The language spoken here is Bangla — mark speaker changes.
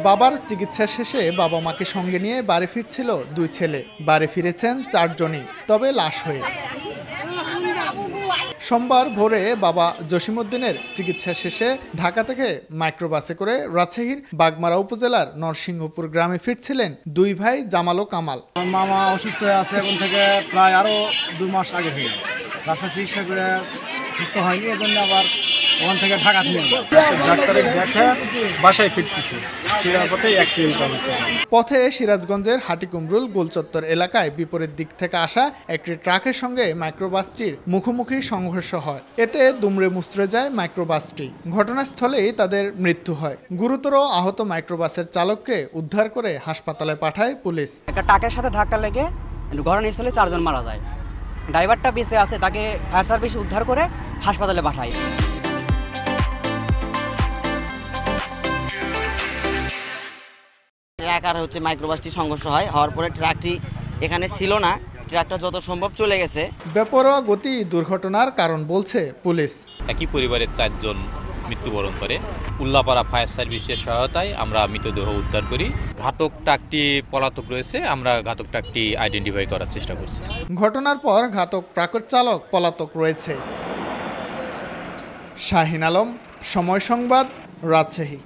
Speaker 1: বাবার চিকিৎসা শেষে বাবা মাকে সঙ্গে নিয়ে বাড়ি ফিরছিল দুই ছেলে। বাড়ি ফিরেছেন চারজনই, তবে লাশ হয়ে। সোমবার ভোরে বাবা জসিমউদ্দিনের চিকিৎসা শেষে ঢাকা থেকে মাইক্রোবাসে করে রাজশাহীর বাগমারা উপজেলার নরসিংহপুর গ্রামে ফিরছিলেন দুই ভাই জামাল ও কামাল।
Speaker 2: মামা অসুস্থ হয়ে আছে, এখন থেকে প্রায় আরো 2 মাস আগে থেকে রাস্তা চিকিৎসা করে সুস্থ হয়নি, এজন্য আবার ওখান থেকে ঢাকা নিয়ে ডাক্তারের দেখা বাসায় ফিরতেছে।
Speaker 1: পথে সিরাজগঞ্জের হাটিকুমরুল গোলচত্বর এলাকায় বিপরীত দিক থেকে আসা একটি ট্রাকের সঙ্গে মাইক্রোবাসটির মুখোমুখি সংঘর্ষ হয়। এতে দুমড়ে মুচড়ে যায় মাইক্রোবাসটি। ঘটনাস্থলেই তাদের মৃত্যু হয়। গুরুতর আহত মাইক্রোবাসের চালককে উদ্ধার করে হাসপাতালে পাঠায় পুলিশ।
Speaker 3: একটা ট্রাকের সাথে ধাক্কা লেগে ঘটনাস্থলে 4 জন মারা যায়। ড্রাইভারটা বেঁচে আছে, তাকে ফায়ার সার্ভিস উদ্ধার করে হাসপাতালে পাঠায়।
Speaker 4: ট্রাক আর মাইক্রোবাসটি সংঘর্ষ হওয়ার পরে ট্রাকটি এখানে ছিল না, ট্রাকটা যত সম্ভব চলে গেছে।
Speaker 1: বেপরোয়া গতি দুর্ঘটনার কারণ বলছে পুলিশ।
Speaker 5: একই পরিবারের 4 জন মৃত্যুবরণ করে। উল্লাপাড়া ফায়ার সার্ভিসের সহায়তায় আমরা মৃতদেহ উদ্ধার করি। ঘাতক ট্রাকটি পলাতক রয়েছে, আমরা ঘাতক ট্রাকটি আইডেন্টিফাই করার চেষ্টা করছি।
Speaker 1: ঘটনার পর ঘাতক ট্রাকের চালক পলাতক রয়েছে। শাহিন আলম, সময় সংবাদ, রাজশাহী।